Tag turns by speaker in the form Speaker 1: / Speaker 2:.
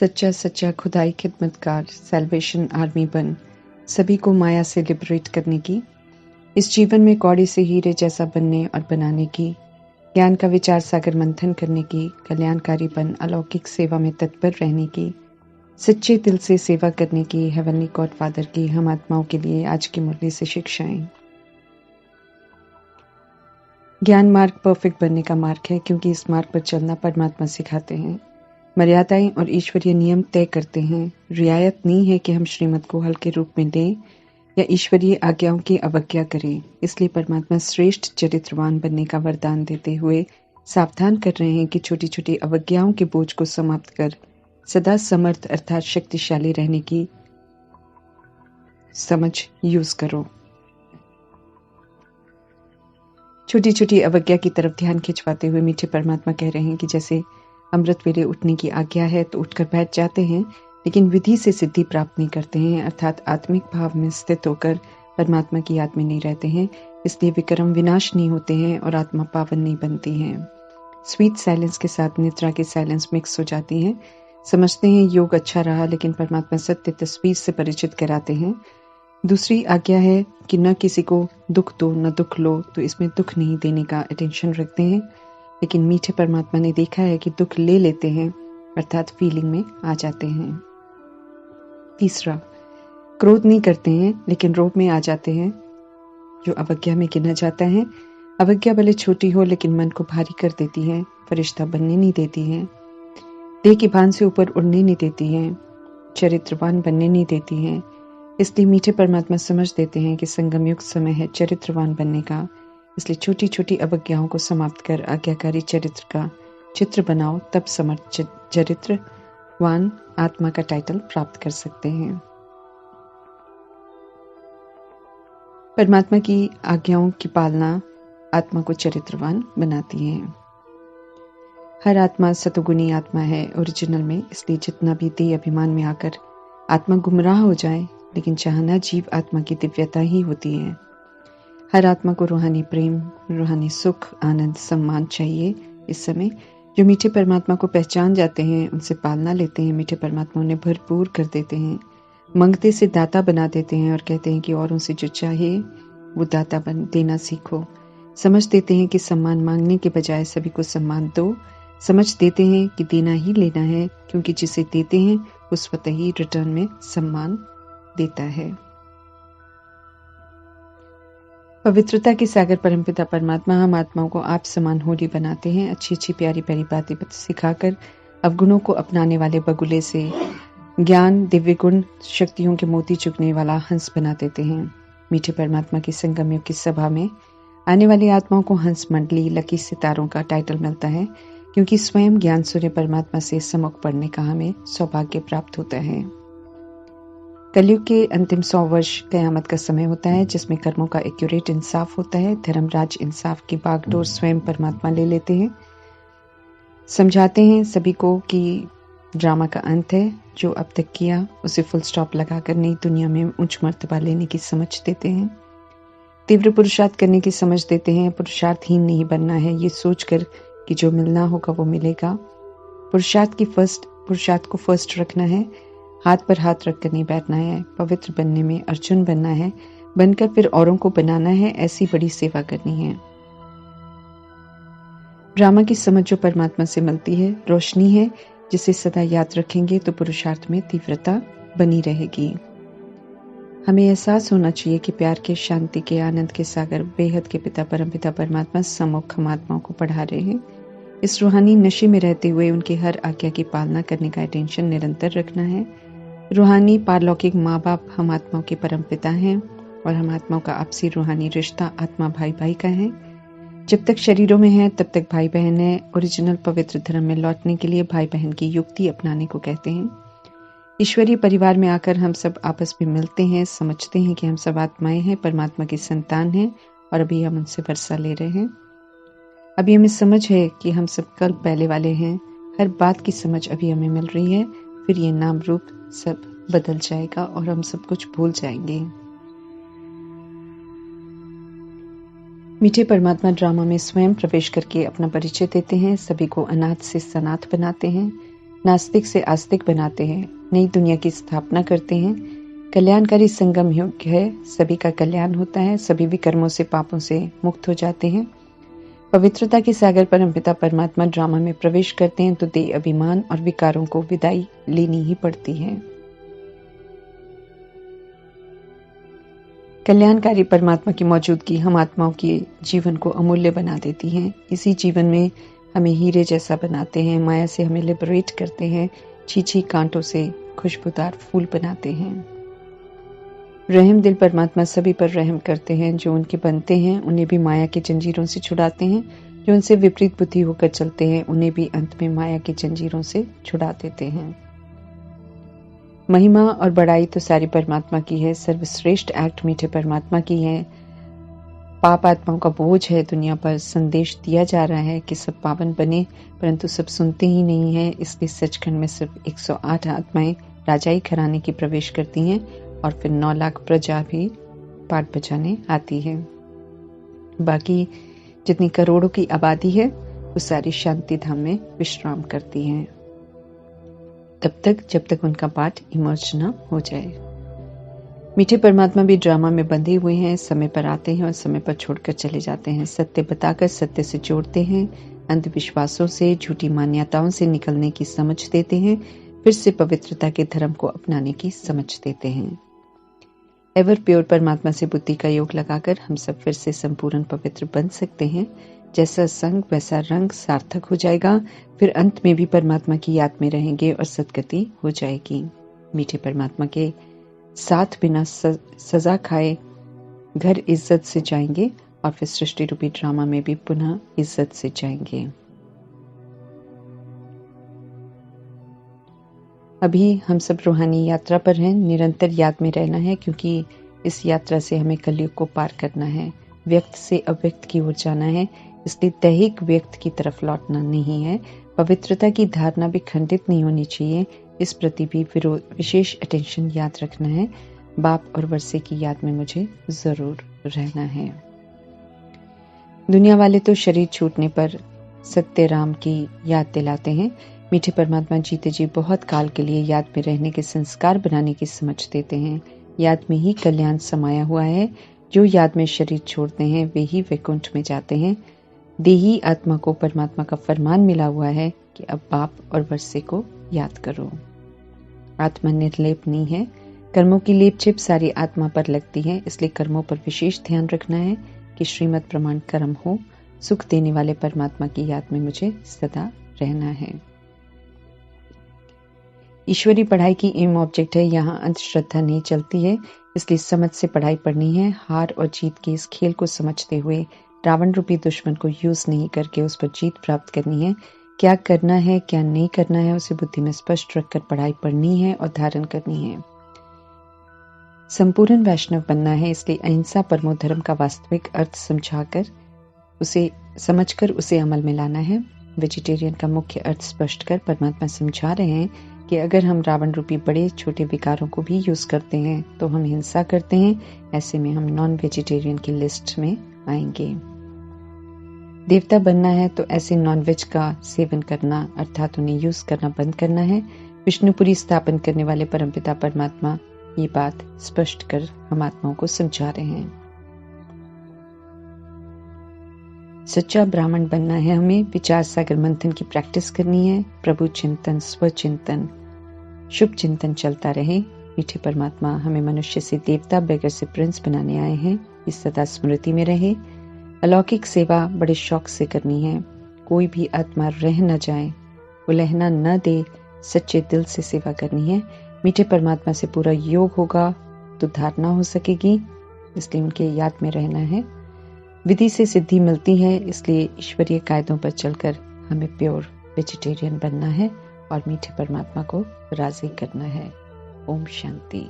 Speaker 1: सच्चा सच्चा खुदाई खिदमतकार सैल्वेशन आर्मी बन सभी को माया से लिबरेट करने की, इस जीवन में कौड़े से हीरे जैसा बनने और बनाने की, ज्ञान का विचार सागर मंथन करने की, कल्याणकारी बन अलौकिक सेवा में तत्पर रहने की, सच्चे दिल से सेवा करने की, हेवनली गॉड फादर की हम आत्माओं के लिए आज की मुरली से शिक्षाएं। ज्ञान मार्ग परफेक्ट बनने का मार्ग है, क्योंकि इस मार्ग पर चलना परमात्मा सिखाते हैं, मर्यादाएं और ईश्वरीय नियम तय करते हैं। रियायत नहीं है कि हम श्रीमत को हल्के रूप में लें या ईश्वरीय आज्ञाओं की अवज्ञा करें। इसलिए परमात्मा श्रेष्ठ चरित्रवान बनने का वरदान देते हुए सावधान कर रहे हैं कि छोटी छोटी अवज्ञाओं के बोझ को समाप्त कर सदा समर्थ अर्थात शक्तिशाली रहने की समझ यूज करो। छोटी छोटी अवज्ञा की तरफ ध्यान खिंचवाते हुए मीठे परमात्मा कह रहे हैं कि जैसे अमृत वेले उठने की आज्ञा है तो उठकर बैठ जाते हैं, लेकिन विधि से सिद्धि प्राप्त नहीं करते हैं, अर्थात आत्मिक भाव में स्थित होकर परमात्मा की याद में नहीं रहते हैं। इसलिए विक्रम विनाश नहीं होते हैं और आत्मा पावन नहीं बनती है। स्वीट साइलेंस के साथ निद्रा के साइलेंस मिक्स हो जाती हैं। समझते हैं योग अच्छा रहा, लेकिन परमात्मा सत्य तस्वीर से परिचित कराते हैं। दूसरी आज्ञा है कि न किसी को दुख दो न दुख लो, तो इसमें दुख नहीं देने का अटेंशन रखते हैं, लेकिन मीठे परमात्मा ने देखा है कि दुख ले लेते हैं, अर्थात फीलिंग में आ जाते हैं। तीसरा, क्रोध नहीं करते हैं लेकिन रोब में आ जाते हैं, जो अवज्ञा में गिना जाता है। अवज्ञा भले छोटी हो लेकिन मन को भारी कर देती है, फरिश्ता बनने नहीं देती है, देह की भान से ऊपर उड़ने नहीं देती है, चरित्रवान बनने नहीं देती है। इसलिए मीठे परमात्मा समझ देते हैं कि संगम युक्त समय है चरित्रवान बनने का। इसलिए छोटी छोटी अवज्ञाओं को समाप्त कर आज्ञाकारी चरित्र का चित्र बनाओ, तब समर्थ चरित्रवान आत्मा का टाइटल प्राप्त कर सकते हैं। परमात्मा की आज्ञाओं की पालना आत्मा को चरित्रवान बनाती है। हर आत्मा सतोगुणी आत्मा है ओरिजिनल में, इसलिए जितना भी देह अभिमान में आकर आत्मा गुमराह हो जाए, लेकिन चाहना जीव आत्मा की दिव्यता ही होती है। हर आत्मा को रूहानी प्रेम, रूहानी सुख, आनंद, सम्मान चाहिए। इस समय जो मीठे परमात्मा को पहचान जाते हैं, उनसे पालना लेते हैं, मीठे परमात्मा उन्हें भरपूर कर देते हैं, मंगते से दाता बना देते हैं और कहते हैं कि औरों से जो चाहे वो दाता बन देना सीखो। समझ देते हैं कि सम्मान मांगने के बजाय सभी को सम्मान दो। समझ देते हैं कि देना ही लेना है, क्योंकि जिसे देते हैं वो स्वतः ही रिटर्न में सम्मान देता है। पवित्रता के सागर परमपिता परमात्मा हम आत्माओं को आप समान होली बनाते हैं, अच्छी अच्छी प्यारी प्यारी बातें सिखाकर अवगुणों को अपनाने वाले बगुले से ज्ञान, दिव्य गुण, शक्तियों के मोती चुगने वाला हंस बना देते हैं। मीठे परमात्मा की संगम युग की सभा में आने वाली आत्माओं को हंस मंडली, लकी सितारों का टाइटल मिलता है, क्योंकि स्वयं ज्ञान सूर्य परमात्मा से सम्मुख पढ़ने का हमें सौभाग्य प्राप्त होता है। कलयुग के अंतिम 100 वर्ष कयामत का समय होता है, जिसमें कर्मों का एक्यूरेट इंसाफ होता है। धर्मराज इंसाफ की बागडोर स्वयं परमात्मा ले लेते हैं, समझाते हैं सभी को कि ड्रामा का अंत है, जो अब तक किया उसे फुल स्टॉप लगाकर नई दुनिया में उच्च मर्तबा लेने की समझ देते हैं। तीव्र पुरुषार्थ करने की समझ देते हैं। पुरुषार्थहीन नहीं बनना है, ये सोचकर कि जो मिलना होगा वो मिलेगा। पुरुषार्थ को फर्स्ट रखना है, हाथ पर हाथ रखकर नहीं बैठना है। पवित्र बनने में अर्जुन बनना है, बनकर फिर औरों को बनाना है, ऐसी बड़ी सेवा करनी है। ड्रामा की समझ जो परमात्मा से मिलती है रोशनी है, जिसे सदा याद रखेंगे तो पुरुषार्थ में तीव्रता बनी रहेगी। हमें एहसास होना चाहिए कि प्यार के, शांति के, आनंद के सागर बेहद के पिता परमपिता परमात्मा सम्मुख हम आत्माओं को पढ़ा रहे हैं। इस रूहानी नशे में रहते हुए उनकी हर आज्ञा की पालना करने का अटेंशन निरंतर रखना है। रूहानी पारलौकिक माँ बाप हम आत्माओं के परम पिता हैं और हम आत्माओं का आपसी रूहानी रिश्ता आत्मा भाई भाई का है। जब तक शरीरों में है तब तक भाई बहन है। ओरिजिनल पवित्र धर्म में लौटने के लिए भाई बहन की युक्ति अपनाने को कहते हैं। ईश्वरीय परिवार में आकर हम सब आपस में मिलते हैं, समझते हैं कि हम सब आत्माएं हैं, परमात्मा की संतान हैं और अभी हम उनसे वर्षा ले रहे हैं। अभी हमें समझ है कि हम सब कल पहले वाले हैं। हर बात की समझ अभी हमें मिल रही है, फिर ये नाम रूप सब बदल जाएगा और हम सब कुछ भूल जाएंगे। मीठे परमात्मा ड्रामा में स्वयं प्रवेश करके अपना परिचय देते हैं, सभी को अनाथ से सनाथ बनाते हैं। नास्तिक से आस्तिक बनाते हैं, नई दुनिया की स्थापना करते हैं। कल्याणकारी संगम युग है, सभी का कल्याण होता है, सभी विकर्मों से पापों से मुक्त हो जाते हैं। पवित्रता के सागर परमपिता परमात्मा ड्रामा में प्रवेश करते हैं तो देह अभिमान और विकारों को विदाई लेनी ही पड़ती है। कल्याणकारी परमात्मा की मौजूदगी हम आत्माओं के जीवन को अमूल्य बना देती है। इसी जीवन में हमें हीरे जैसा बनाते हैं, माया से हमें लिबरेट करते हैं, छीछी कांटों से खुशबूदार फूल बनाते हैं। रहम दिल परमात्मा सभी पर रहम करते हैं, जो उनके बनते हैं उन्हें भी माया की जंजीरों से छुड़ाते हैं, जो उनसे विपरीत बुद्धि होकर चलते हैं उन्हें भी अंत में माया की जंजीरों से छुड़ा देते हैं। महिमा और बड़ाई तो सारी परमात्मा की है, सर्वश्रेष्ठ एक्ट मीठे परमात्मा की है। पाप आत्माओं का बोझ है दुनिया पर, संदेश दिया जा रहा है कि सब पावन बने, परंतु सब सुनते ही नहीं है। इसलिए सचखंड में सिर्फ 108 आत्माएं राजाई घराने की प्रवेश करती हैं और फिर 9 लाख प्रजा भी पाठ बजाने आती है। बाकी जितनी करोड़ों की आबादी है वो सारी शांति धाम में विश्राम करती हैं, तब तक जब तक उनका पाठ इमर्ज न हो जाए। मीठे परमात्मा भी ड्रामा में बंधे हुए हैं, समय पर आते हैं और समय पर छोड़कर चले जाते हैं। सत्य बताकर सत्य से जोड़ते हैं, अंधविश्वासों से, झूठी मान्यताओं से निकलने की समझ देते हैं, फिर से पवित्रता के धर्म को अपनाने की समझ देते हैं। एवर प्योर परमात्मा से बुद्धि का योग लगाकर हम सब फिर से संपूर्ण पवित्र बन सकते हैं। जैसा संग वैसा रंग सार्थक हो जाएगा, फिर अंत में भी परमात्मा की याद में रहेंगे और सद्गति हो जाएगी। मीठे परमात्मा के साथ बिना सजा खाए घर इज्जत से जाएंगे और फिर सृष्टि रूपी ड्रामा में भी पुनः इज्जत से जाएंगे। अभी हम सब रूहानी यात्रा पर हैं, निरंतर याद में रहना है, क्योंकि इस यात्रा से हमें कलयुग को पार करना है, व्यक्त से अव्यक्त की ओर जाना है। इसलिए दैहिक व्यक्त की तरफ लौटना नहीं है। पवित्रता की धारणा भी खंडित नहीं होनी चाहिए, इस प्रति भी विशेष अटेंशन याद रखना है। बाप और वर्षे की याद में मुझे जरूर रहना है। दुनिया वाले तो शरीर छूटने पर सत्य राम की याद दिलाते हैं, मीठे परमात्मा जीते जी बहुत काल के लिए याद में रहने के संस्कार बनाने की समझ देते हैं। याद में ही कल्याण समाया हुआ है, जो याद में शरीर छोड़ते हैं वे ही वैकुंठ में जाते हैं। देही आत्मा को परमात्मा का फरमान मिला हुआ है कि अब बाप और वर्षे को याद करो। आत्मा निर्लेप नहीं है, कर्मों की लेप छिप सारी आत्मा पर लगती है, इसलिए कर्मों पर विशेष ध्यान रखना है कि श्रीमद् प्रमाण कर्म हो। सुख देने वाले परमात्मा की याद में मुझे सदा रहना है। ईश्वरी पढ़ाई की एम ऑब्जेक्ट है, यहाँ अंधश्रद्धा नहीं चलती है, इसलिए समझ से पढ़ाई पढ़नी है। हार और जीत के इस खेल को समझते हुए रावण रूपी दुश्मन को यूज नहीं करके उस पर जीत प्राप्त करनी है। क्या करना है क्या नहीं करना है उसे बुद्धि में स्पष्ट रखकर पढ़ाई पढ़नी है और धारण करनी है। संपूर्ण वैष्णव बनना है, इसलिए अहिंसा परमो धर्म का वास्तविक अर्थ समझकर उसे अमल में लाना है। वेजिटेरियन का मुख्य अर्थ स्पष्ट कर परमात्मा समझा रहे हैं कि अगर हम रावण रूपी बड़े छोटे विकारों को भी यूज करते हैं तो हम हिंसा करते हैं, ऐसे में हम नॉन वेजिटेरियन की लिस्ट में आएंगे। देवता बनना है तो ऐसे नॉनवेज का सेवन करना अर्थात उन्हें यूज करना बंद करना है। विष्णुपुरी स्थापन करने वाले परमपिता परमात्मा ये बात स्पष्ट कर हम आत्माओं को समझा रहे हैं। सच्चा ब्राह्मण बनना है हमें, विचार सागर मंथन की प्रैक्टिस करनी है। प्रभु चिंतन, स्वचिंतन, शुभ चिंतन चलता रहे। मीठे परमात्मा हमें मनुष्य से देवता, बेगर से प्रिंस बनाने आए हैं, इस सदा स्मृति में रहे। अलौकिक सेवा बड़े शौक से करनी है, कोई भी आत्मा रह न जाए, उलहना न दे, सच्चे दिल से सेवा करनी है। मीठे परमात्मा से पूरा योग होगा तो धारणा हो सकेगी, इसलिए उनके याद में रहना है। विधि से सिद्धि मिलती है, इसलिए ईश्वरीय कायदों पर चलकर हमें प्योर वेजिटेरियन बनना है और मीठे परमात्मा को राजी करना है। ओम शांति।